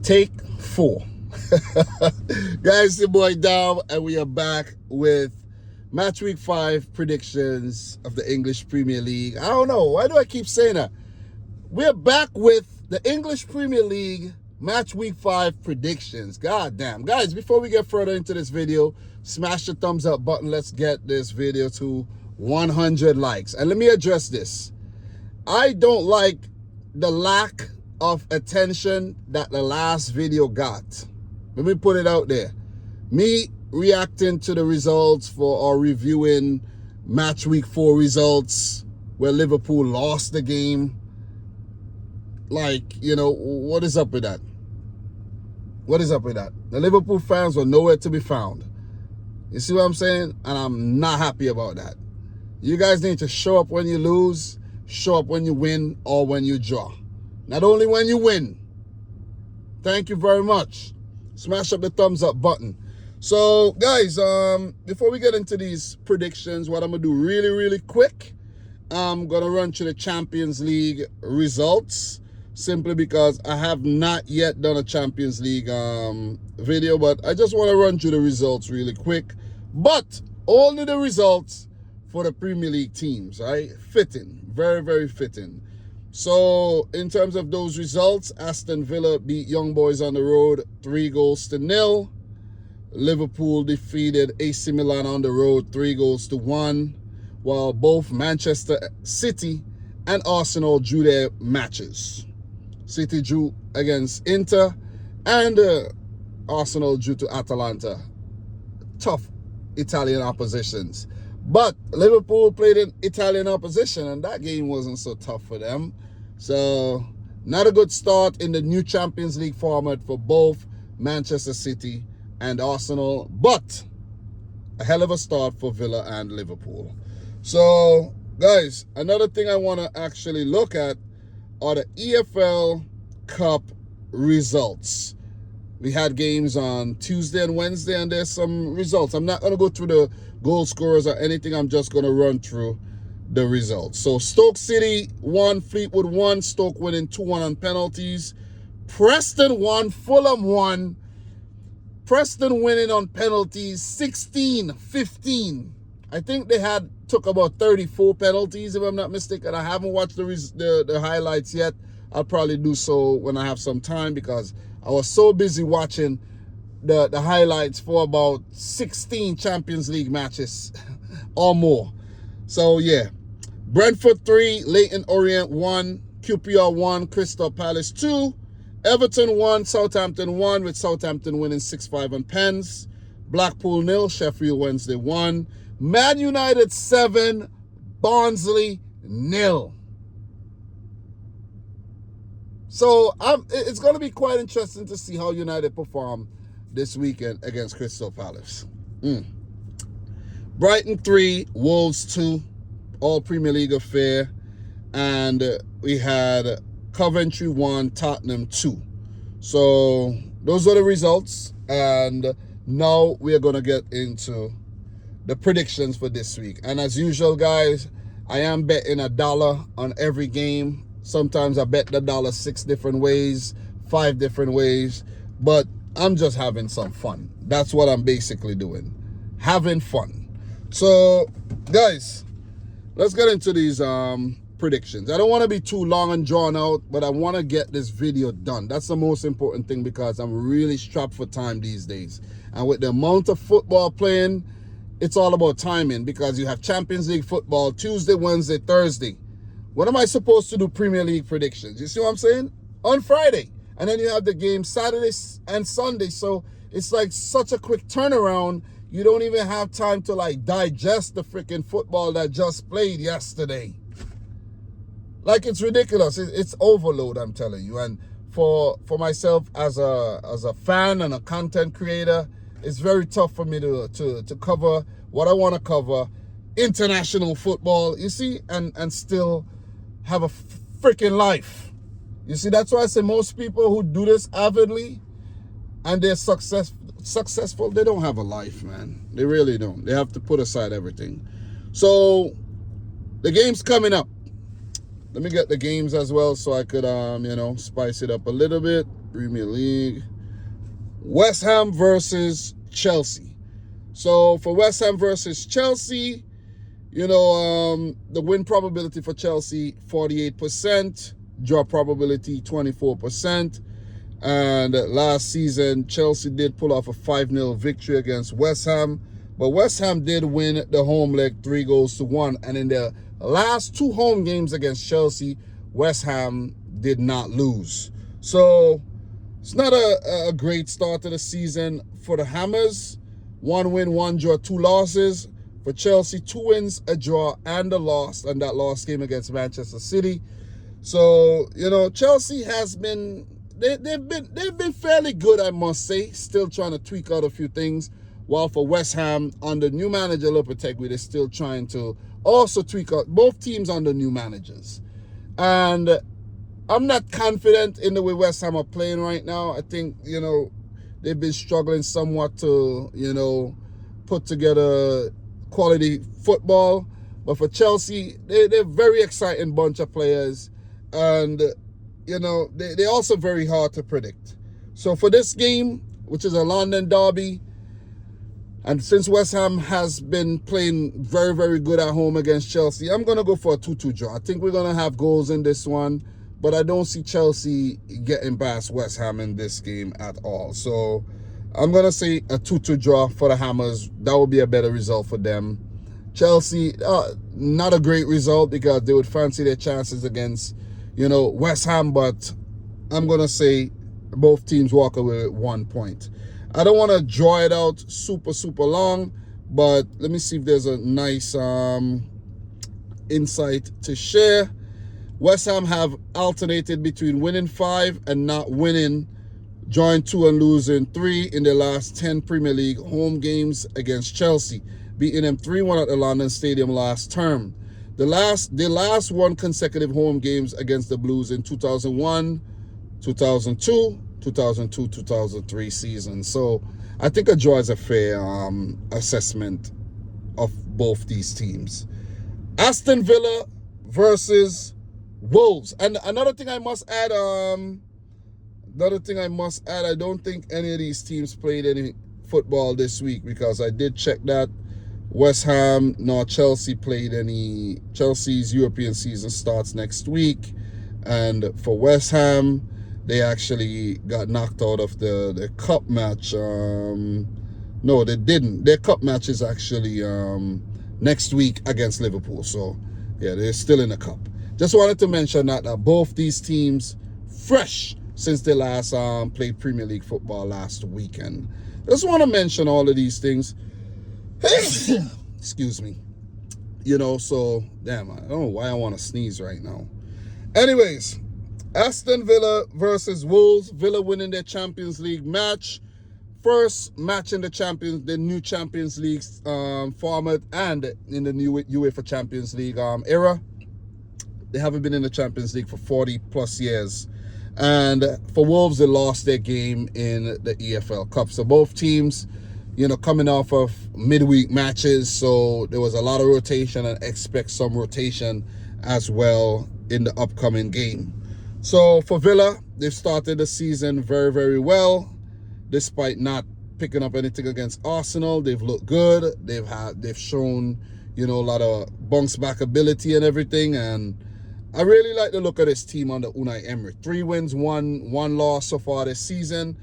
Take 4. Guys, it's your boy Dom, and we are back with match week 5 predictions of the English Premier League. I don't know, why do I keep saying that? We're back with the English Premier League match week 5 predictions. God damn. Guys, before we get further into this video, smash the thumbs up button. Let's get this video to 100 likes. And let me address this. I don't like the lack of attention that the last video got. Let me put it out there. Me reacting to the results or reviewing match week 4 results where Liverpool lost the game. Like, you know, what is up with that? What is up with that? The Liverpool fans were nowhere to be found. You see what I'm saying? And I'm not happy about that. You guys need to show up when you lose, show up when you win, or when you draw. Not only when you win. Thank you very much. Smash up the thumbs up button. So, guys, before we get into these predictions, what I'm going to do really quick, I'm going to run through the Champions League results, simply because I have not yet done a Champions League video, but I just want to run through the results really quick. But only the results for the Premier League teams, right? Fitting. Very fitting. So, in terms of those results, Aston Villa beat Young Boys on the road 3-0. Liverpool defeated AC Milan on the road 3-1, while both Manchester City and Arsenal drew their matches. City drew against Inter, and Arsenal drew to Atalanta. Tough Italian oppositions. But Liverpool played in Italian opposition, and that game wasn't so tough for them. So, not a good start in the new Champions League format for both Manchester City and Arsenal, but a hell of a start for Villa and Liverpool. So, guys, another thing I want to actually look at are the EFL Cup results. We had games on Tuesday and Wednesday, and there's some results. I'm not going to go through the goal scorers or anything. I'm just going to run through the results. So Stoke City won, Fleetwood won, Stoke winning 2-1 on penalties. Preston won, Fulham won. Preston winning on penalties 16-15. I think they took about 34 penalties, if I'm not mistaken. I haven't watched the highlights yet. I'll probably do so when I have some time, because I was so busy watching the highlights for about 16 Champions League matches or more. So, yeah. Brentford 3, Leyton Orient 1, QPR 1, Crystal Palace 2, Everton 1, Southampton 1, with Southampton winning 6-5 on pens. Blackpool 0, Sheffield Wednesday 1, Man United 7, Barnsley 0. So it's going to be quite interesting to see how United perform this weekend against Crystal Palace. Brighton 3, Wolves 2, all Premier League affair. And we had Coventry 1, Tottenham 2. So those are the results. And now we are going to get into the predictions for this week. And as usual, guys, I am betting $1 on every game. Sometimes I bet the dollar 6 different ways, 5 different ways, but I'm just having some fun. That's what I'm basically doing, having fun. So, guys, let's get into these predictions. I don't want to be too long and drawn out, but I want to get this video done. That's the most important thing, because I'm really strapped for time these days. And with the amount of football playing, it's all about timing, because you have Champions League football Tuesday, Wednesday, Thursday. When am I supposed to do Premier League predictions? You see what I'm saying? On Friday. And then you have the game Saturday and Sunday. So it's like such a quick turnaround. You don't even have time to like digest the freaking football that just played yesterday. Like, it's ridiculous. It's overload, I'm telling you. And for myself as a fan and a content creator, it's very tough for me to cover what I want to cover. International football, you see, and still have a freaking life. You see, that's why I say most people who do this avidly and they're successful, they don't have a life, man. They really don't. They have to put aside everything. So the game's coming up. Let me get the games as well so I could, spice it up a little bit. Premier League. West Ham versus Chelsea. So for West Ham versus Chelsea, the win probability for Chelsea, 48%. Draw probability, 24%. And last season, Chelsea did pull off a 5-0 victory against West Ham. But West Ham did win the home leg 3-1. And in their last 2 home games against Chelsea, West Ham did not lose. So it's not a great start to the season for the Hammers. 1 win, 1 draw, 2 losses. For Chelsea, 2 wins, a draw, and a loss. And that loss came against Manchester City. So, Chelsea has been... They've been fairly good, I must say. Still trying to tweak out a few things. While for West Ham, under new manager Lopetegui, they're still trying to also tweak out both teams under new managers. And I'm not confident in the way West Ham are playing right now. I think, they've been struggling somewhat to, put together quality football. But for Chelsea, they're a very exciting bunch of players. And they're also very hard to predict. So for this game, which is a London derby, and since West Ham has been playing very, very good at home against Chelsea, I'm going to go for a 2-2 draw. I think we're going to have goals in this one, but I don't see Chelsea getting past West Ham in this game at all. So I'm going to say a 2-2 draw for the Hammers. That would be a better result for them. Chelsea, not a great result because they would fancy their chances against West Ham, but I'm going to say both teams walk away with 1 point. I don't want to draw it out super, super long, but let me see if there's a nice insight to share. West Ham have alternated between winning 5 and not winning, drawing 2 and losing 3 in their last 10 Premier League home games against Chelsea, beating them 3-1 at the London Stadium last term. The last 1 consecutive home games against the Blues in 2001, 2002, 2003 season. So I think a draw is a fair assessment of both these teams. Aston Villa versus Wolves. And another thing I must add, I don't think any of these teams played any football this week because I did check that. West Ham nor Chelsea played any. Chelsea's European season starts next week. And for West Ham, they actually got knocked out of the cup match. No, they didn't. Their cup match is actually next week against Liverpool. So, yeah, they're still in the cup. Just wanted to mention that both these teams fresh since they last played Premier League football last weekend. Just want to mention all of these things. Excuse me. So, damn, I don't know why I want to sneeze right now. Anyways, Aston Villa versus Wolves. Villa winning their Champions League match. First match in the new Champions League format and in the new UEFA Champions League era. They haven't been in the Champions League for 40 plus years. And for Wolves, they lost their game in the EFL Cup. So both teams, coming off of midweek matches. So there was a lot of rotation and expect some rotation as well in the upcoming game. So for Villa, they've started the season very, very well. Despite not picking up anything against Arsenal, they've looked good. They've shown, a lot of bounce back ability and everything. And I really like the look of this team under Unai Emery. 3 wins, one loss so far this season.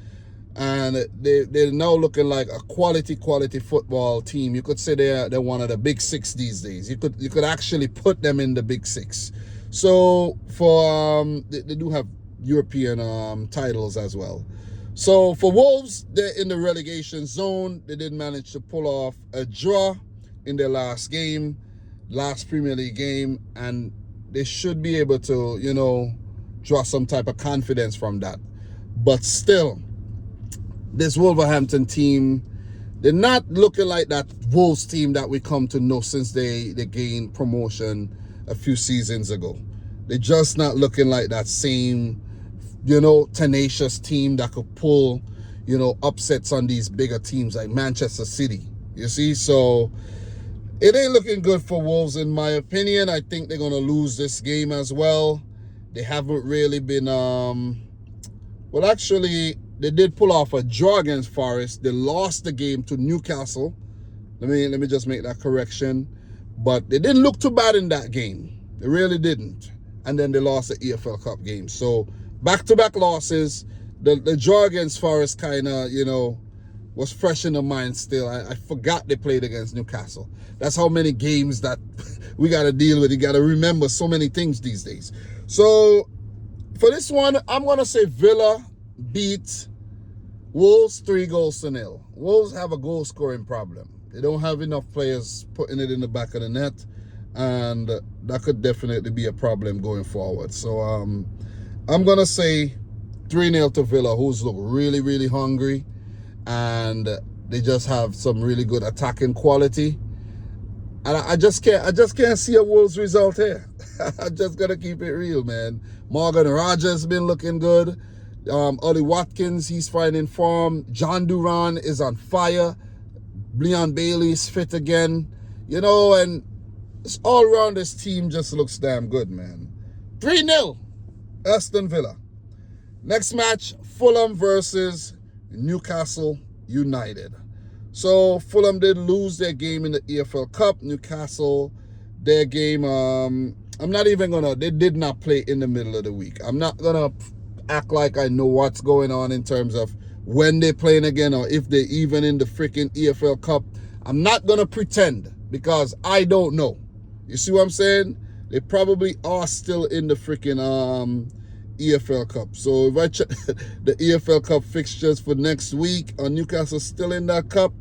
And they're now looking like a quality football team. You could say they're one of the big 6 these days. You could actually put them in the big 6. So for they do have European titles as well. So for Wolves, they're in the relegation zone. They didn't manage to pull off a draw in their last Premier League game, and they should be able to, draw some type of confidence from that. But still, this Wolverhampton team, they're not looking like that Wolves team that we come to know since they gained promotion a few seasons ago. They're just not looking like that same, tenacious team that could pull, upsets on these bigger teams like Manchester City. You see? So it ain't looking good for Wolves in my opinion. I think they're going to lose this game as well. They haven't really been Well, actually, they did pull off a draw against Forest. They lost the game to Newcastle. Let me just make that correction. But they didn't look too bad in that game. They really didn't. And then they lost the EFL Cup game. So back-to-back losses. The draw against Forest kind of, was fresh in the mind still. I forgot they played against Newcastle. That's how many games that we got to deal with. You got to remember so many things these days. So for this one, I'm going to say Villa beat Wolves 3-0. Wolves have a goal-scoring problem. They don't have enough players putting it in the back of the net, and that could definitely be a problem going forward. So I'm going to say 3-0 to Villa, who's look really, really hungry, and they just have some really good attacking quality. And I just can't see a Wolves result here. I just got to keep it real, man. Morgan Rogers been looking good. Ollie Watkins, he's finding form. John Duran is on fire. Leon Bailey's fit again. And it's all around this team just looks damn good, man. 3-0, Aston Villa. Next match, Fulham versus Newcastle United. So Fulham did lose their game in the EFL Cup. Newcastle, their game, they did not play in the middle of the week. I'm not gonna act like I know what's going on in terms of when they're playing again or if they're even in the freaking EFL Cup. I'm not gonna pretend because I don't know. You see what I'm saying? They probably are still in the freaking EFL Cup. So if I check the EFL Cup fixtures for next week, are Newcastle still in that cup?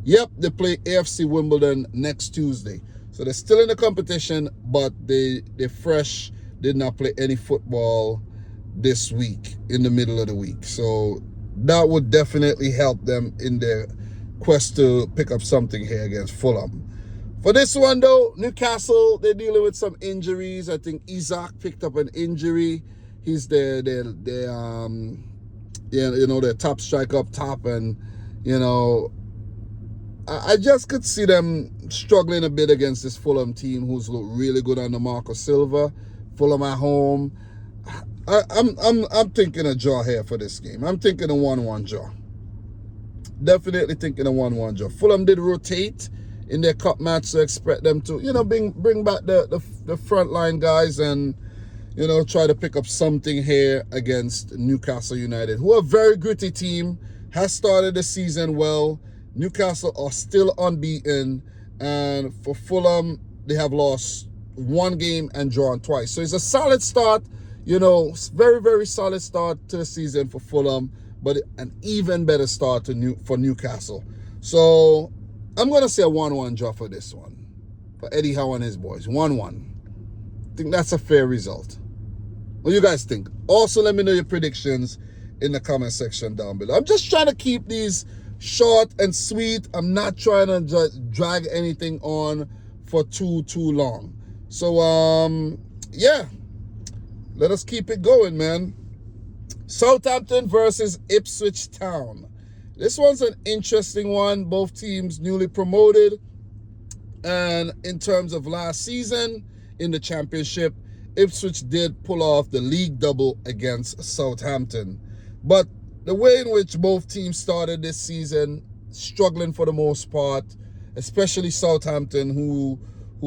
Yep, they play AFC Wimbledon next Tuesday. So they're still in the competition, but they're fresh. Did not play any football this week, in the middle of the week. So that would definitely help them in their quest to pick up something here against Fulham. For this one, though, Newcastle, they're dealing with some injuries. I think Isaac picked up an injury. He's their top striker up top, and I just could see them struggling a bit against this Fulham team, who's looked really good under Marco Silva. Fulham at home. I'm thinking a draw here for this game. I'm thinking a 1-1 draw. Definitely thinking a 1-1 draw. Fulham did rotate in their cup match, so expect them to, bring back the frontline guys and, try to pick up something here against Newcastle United, who are a very gritty team, has started the season well. Newcastle are still unbeaten, and for Fulham, they have lost one game and drawn twice. So it's a solid start, very, very solid start to the season for Fulham, but an even better start for Newcastle. So I'm going to say a 1-1 draw for this one, for Eddie Howe and his boys. 1-1. I think that's a fair result. What do you guys think? Also, let me know your predictions in the comment section down below. I'm just trying to keep these short and sweet. I'm not trying to drag anything on for too long. So, yeah. Let us keep it going, man. Southampton versus Ipswich Town. This one's an interesting one. Both teams newly promoted. And in terms of last season in the championship, Ipswich did pull off the league double against Southampton. But the way in which both teams started this season, struggling for the most part, especially Southampton, who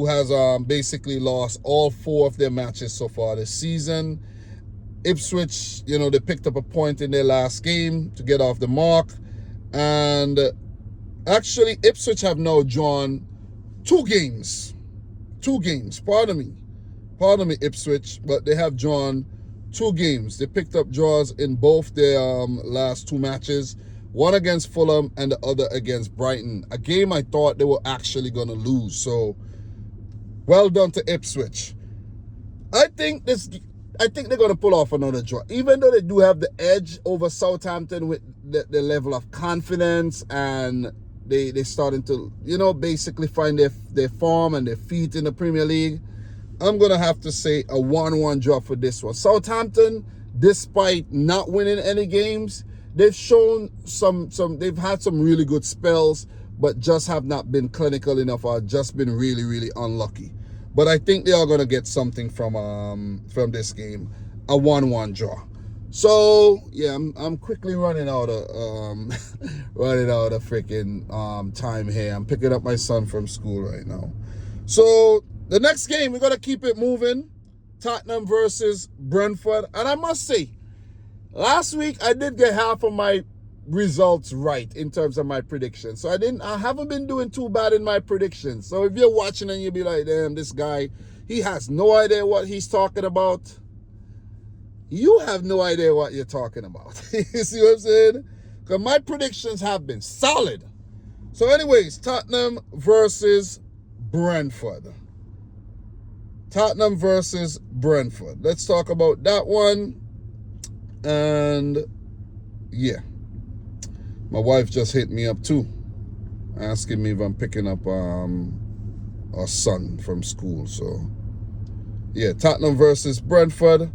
has basically lost all 4 of their matches so far this season. Ipswich, they picked up a point in their last game to get off the mark. And actually, Ipswich have now drawn 2 games. 2 games, pardon me, Ipswich, but they have drawn 2 games. They picked up draws in both their last 2 matches, one against Fulham and the other against Brighton. A game I thought they were actually going to lose. So, well done to Ipswich. I think they're going to pull off another draw. Even though they do have the edge over Southampton with the level of confidence, and they're starting to, basically find their form and their feet in the Premier League, I'm going to have to say a 1-1 draw for this one. Southampton, despite not winning any games, they've shown they've had some really good spells, but just have not been clinical enough or just been really, really unlucky. But I think they are going to get something from this game, a 1-1 draw. So yeah, I'm quickly running out of freaking time here. I'm picking up my son from school right now. So the next game, we're gonna keep it moving. Tottenham versus Brentford. And I must say, last week I did get half of my results right in terms of my predictions. So I haven't been doing too bad in my predictions. So if you're watching and you'll be like, damn, this guy, he has no idea what he's talking about. You have no idea what you're talking about. You see what I'm saying? Because my predictions have been solid. So anyways, Tottenham versus Brentford. Tottenham versus Brentford. Let's talk about that one. And yeah, my wife just hit me up too, asking me if I'm picking up our son from school. So yeah, Tottenham versus Brentford.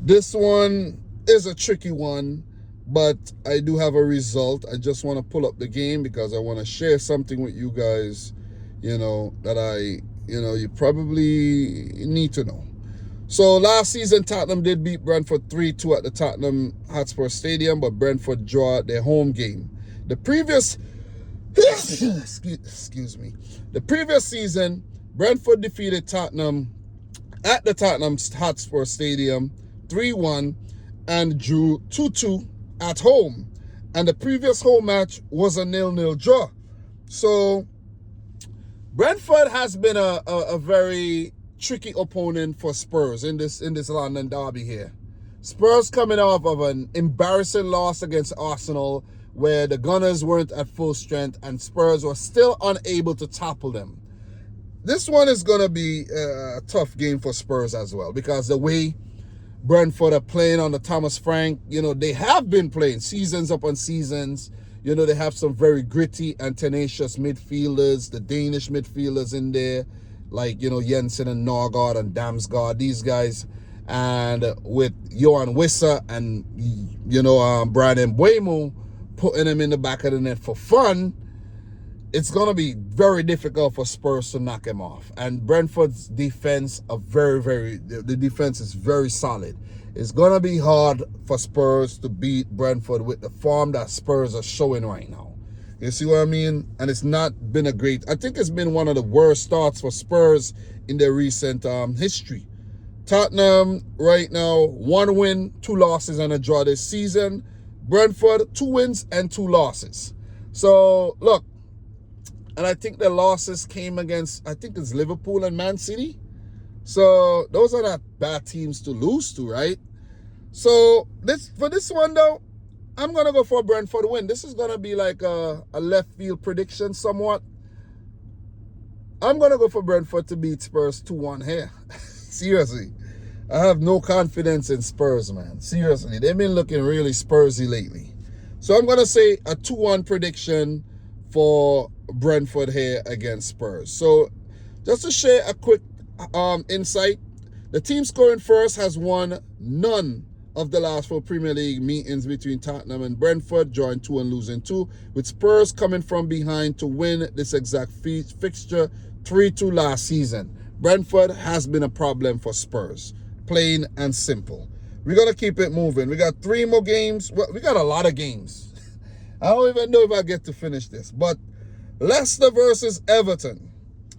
This one is a tricky one, but I do have a result. I just want to pull up the game because I want to share something with you guys, that you probably need to know. So last season, Tottenham did beat Brentford 3-2 at the Tottenham Hotspur Stadium, but Brentford draw their home game. The previous excuse me. The previous season, Brentford defeated Tottenham at the Tottenham Hotspur Stadium 3-1 and drew 2-2 at home. And the previous home match was a 0-0 draw. So Brentford has been a very tricky opponent for Spurs in this London derby here. Spurs coming off of an embarrassing loss against Arsenal where the Gunners weren't at full strength and Spurs were still unable to topple them. This one is going to be a tough game for Spurs as well because the way Brentford are playing under Thomas Frank, they have been playing seasons upon seasons. They have some very gritty and tenacious midfielders, the Danish midfielders in there, like, Jensen and Norgard and Damsgaard, these guys. And with Johan Wissa and, Brandon Mbeumo putting them in the back of the net for fun, it's going to be very difficult for Spurs to knock him off. And Brentford's defense the defense is very solid. It's going to be hard for Spurs to beat Brentford with the form that Spurs are showing right now. You see what I mean? And it's not been I think it's been one of the worst starts for Spurs in their recent history. Tottenham right now, 1 win, 2 losses and a draw this season. Brentford, 2 wins and 2 losses. So, look, and I think the losses came against, I think it's Liverpool and Man City. So those are not bad teams to lose to, right? So for this one, though, I'm going to go for a Brentford win. This is going to be like a left field prediction somewhat. I'm going to go for Brentford to beat Spurs 2-1 here. Seriously. I have no confidence in Spurs, man. Seriously. They've been looking really Spursy lately. So I'm going to say a 2-1 prediction for Brentford here against Spurs. So just to share a quick insight, the team scoring first has won none of the last 4 Premier League meetings between Tottenham and Brentford, drawing 2 and losing 2, with Spurs coming from behind to win this exact fixture 3-2 last season. Brentford has been a problem for Spurs, plain and simple. We're going to keep it moving. We got 3 more games. Well, we got a lot of games. I don't even know if I get to finish this, but Leicester versus Everton.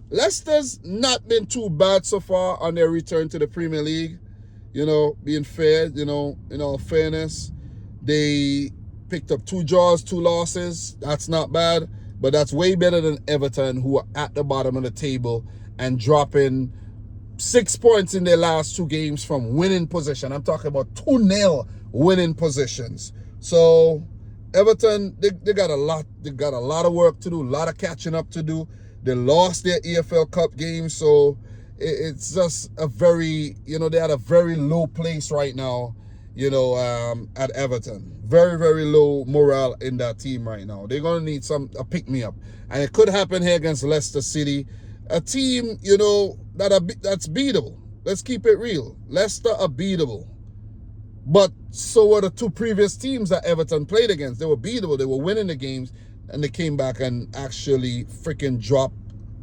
Leicester's not been too bad so far on their return to the Premier League. Being fair, in all fairness, they picked up 2 draws, 2 losses. That's not bad, but that's way better than Everton, who are at the bottom of the table and dropping 6 points in their last 2 games from winning position. I'm talking about 2-0 winning positions. So Everton, they got a lot. They got a lot of work to do, a lot of catching up to do. They lost their EFL Cup game, so it's just a very, they're at a very low place right now, at Everton. Very, very low morale in that team right now. They're going to need a pick-me-up. And it could happen here against Leicester City, a team, that's beatable. Let's keep it real. Leicester are beatable. But so were the 2 previous teams that Everton played against. They were beatable. They were winning the games, and they came back and actually freaking dropped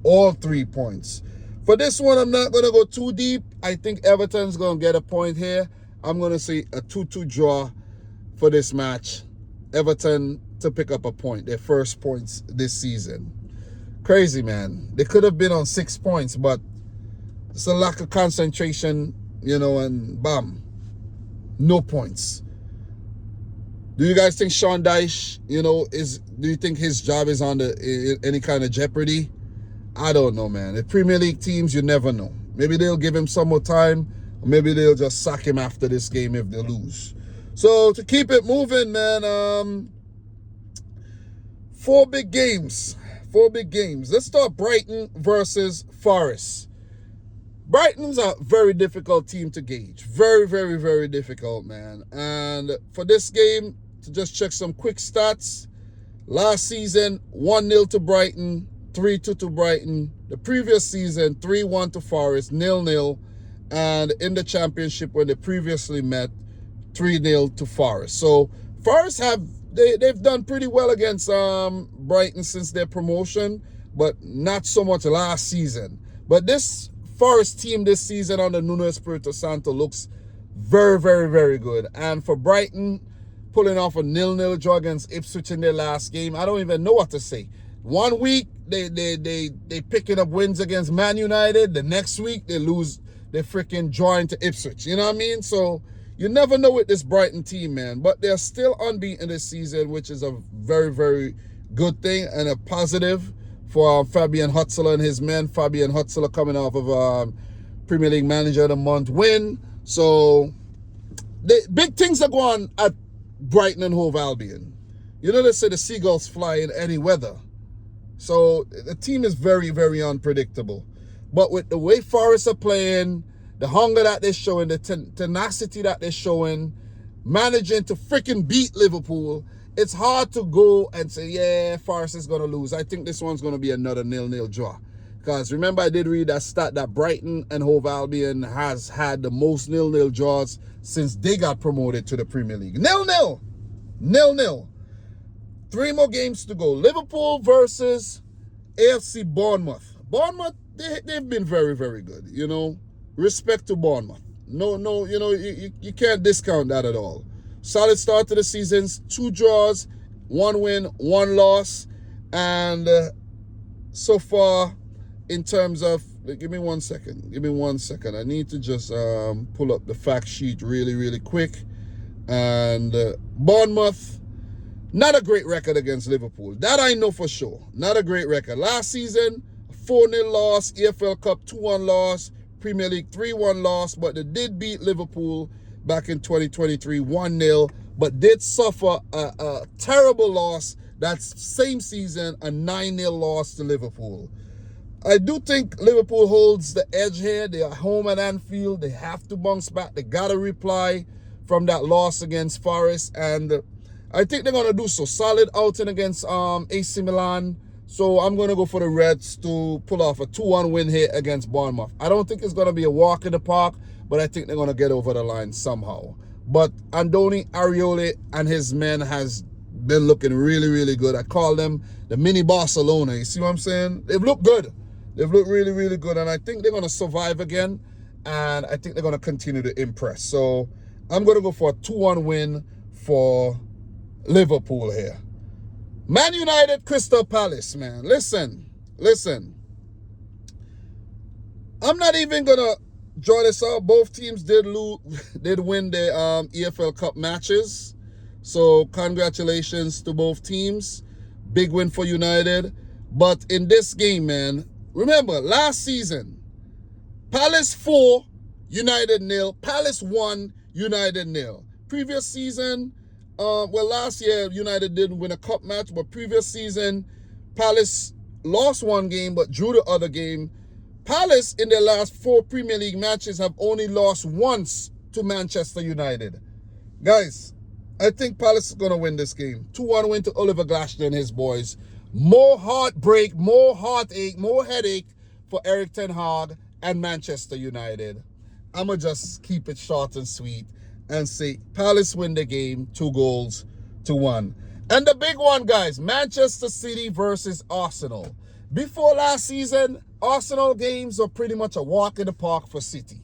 all 3 points. For this one, I'm not going to go too deep. I think Everton's going to get a point here. I'm going to say a 2-2 draw for this match. Everton to pick up a point, their first points this season. Crazy, man. They could have been on 6 points, but it's a lack of concentration, and bam, no points. Do you guys think Sean Dyche, do you think his job is under any kind of jeopardy? I don't know, man. The Premier League teams, you never know. Maybe they'll give him some more time, or maybe they'll just sack him after this game if they lose. So to keep it moving, man, 4 big games. 4 big games. Let's start Brighton versus Forest. Brighton's a very difficult team to gauge. Very, very, very difficult, man. And for this game, to just check some quick stats. Last season, 1-0 to Brighton, 3-2 to Brighton. The previous season, 3-1 to Forest, 0-0. And in the championship, when they previously met, 3-0 to Forest. So Forest they've done pretty well against Brighton since their promotion, but not so much last season. But this Forest team this season under Nuno Espirito Santo looks very, very, very good. And for Brighton, pulling off a 0-0 draw against Ipswich in their last game, I don't even know what to say. 1 week, they picking up wins against Man United. The next week, they lose. They freaking drawing to Ipswich. You know what I mean? So you never know with this Brighton team, man. But they're still unbeaten this season, which is a very, very good thing and a positive for Fabian Hutzler and his men. Fabian Hutzler coming off of Premier League Manager of the Month win. So big things are going at Brighton and Hove Albion. They say the seagulls fly in any weather. So the team is very, very unpredictable. But with the way Forest are playing, the hunger that they're showing, the tenacity that they're showing, managing to freaking beat Liverpool, it's hard to go and say, yeah, Forest is going to lose. I think this one's going to be another 0-0 draw. Because remember, I did read that stat that Brighton and Hove Albion has had the most 0-0 draws since they got promoted to the Premier League. 0-0. 0-0. 3 more games to go. Liverpool versus AFC Bournemouth. Bournemouth, they've been very, very good, Respect to Bournemouth. No, you can't discount that at all. Solid start to the season, 2 draws, 1 win, 1 loss. And so far, in terms of, give me 1 second. I need to just pull up the fact sheet really, really quick. And Bournemouth, not a great record against Liverpool. That I know for sure. Not a great record. Last season, 4-0 loss, EFL Cup 2-1 loss, Premier League 3-1 loss, but they did beat Liverpool back in 2023 1-0, but did suffer a terrible loss that same season, a 9-0 loss to Liverpool. I do think Liverpool holds the edge here. They are home at Anfield. They have to bounce back. They got to reply from that loss against Forest, and I think they're going to do so. Solid outing against AC Milan. So I'm going to go for the Reds to pull off a 2-1 win here against Bournemouth. I don't think it's going to be a walk in the park, but I think they're going to get over the line somehow. But Andoni Arioli and his men has been looking really, really good. I call them the mini Barcelona. You see what I'm saying? They've looked good. They've looked really, really good. And I think they're going to survive again. And I think they're going to continue to impress. So I'm going to go for a 2-1 win for Liverpool here. Man United, Crystal Palace, man. Listen. I'm not even going to draw this out. Both teams did win their EFL Cup matches. So congratulations to both teams. Big win for United. But in this game, man, remember, last season, Palace 4, United 0. Palace 1, United 0. Previous season, last year, United didn't win a cup match, but previous season, Palace lost 1 game, but drew the other game. Palace, in their last 4 Premier League matches, have only lost once to Manchester United. Guys, I think Palace is going to win this game. 2-1 win to Oliver Glasgow and his boys. More heartbreak, more heartache, more headache for Eric Ten Hag and Manchester United. I'm going to just keep it short and sweet and say Palace win the game 2-1. And the big one, guys, Manchester City versus Arsenal. Before last season, Arsenal games are pretty much a walk in the park for City.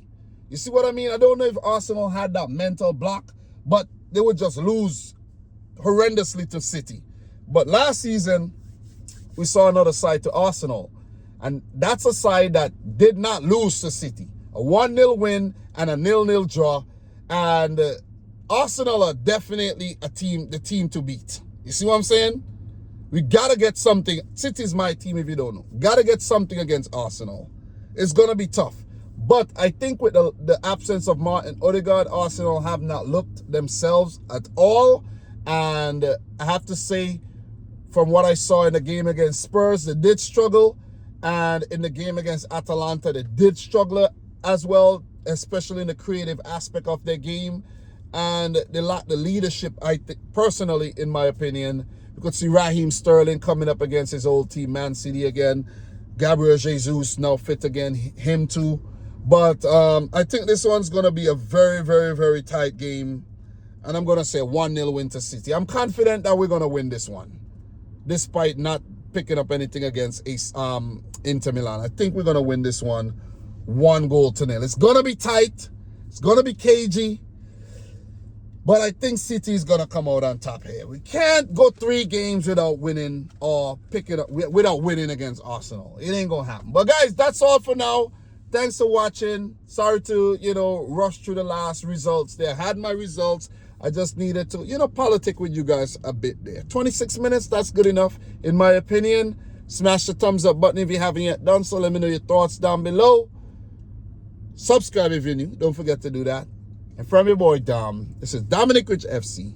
You see what I mean? I don't know if Arsenal had that mental block, but they would just lose horrendously to City. But last season, we saw another side to Arsenal. And that's a side that did not lose to City. A 1-0 win and a 0-0 draw. And Arsenal are definitely the team to beat. You see what I'm saying? We got to get something. City's my team if you don't know. Got to get something against Arsenal. It's going to be tough. But I think with the absence of Martin Odegaard, Arsenal have not looked themselves at all. And I have to say, from what I saw in the game against Spurs, they did struggle. And in the game against Atalanta, they did struggle as well, especially in the creative aspect of their game. And they lack the leadership, I think, personally, in my opinion. You could see Raheem Sterling coming up against his old team, Man City again. Gabriel Jesus now fit again, him too. But I think this one's going to be a very, very, very tight game. And I'm going to say 1-0 win to City. I'm confident that we're going to win this one, despite not picking up anything against Inter Milan. I think we're going to win this one 1-0. It's going to be tight. It's going to be cagey. But I think City is going to come out on top here. We can't go 3 games without winning or picking up without winning against Arsenal. It ain't going to happen. But guys, that's all for now. Thanks for watching. Sorry to, rush through the last results there. I had my results. I just needed to, politic with you guys a bit there. 26 minutes, that's good enough, in my opinion. Smash the thumbs up button if you haven't yet done so. Let me know your thoughts down below. Subscribe if you're new. Don't forget to do that. And from your boy, Dom, this is Dominic Rich FC.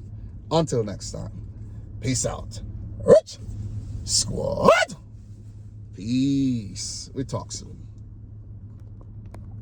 Until next time, peace out. Rich Squad. Peace. We talk soon.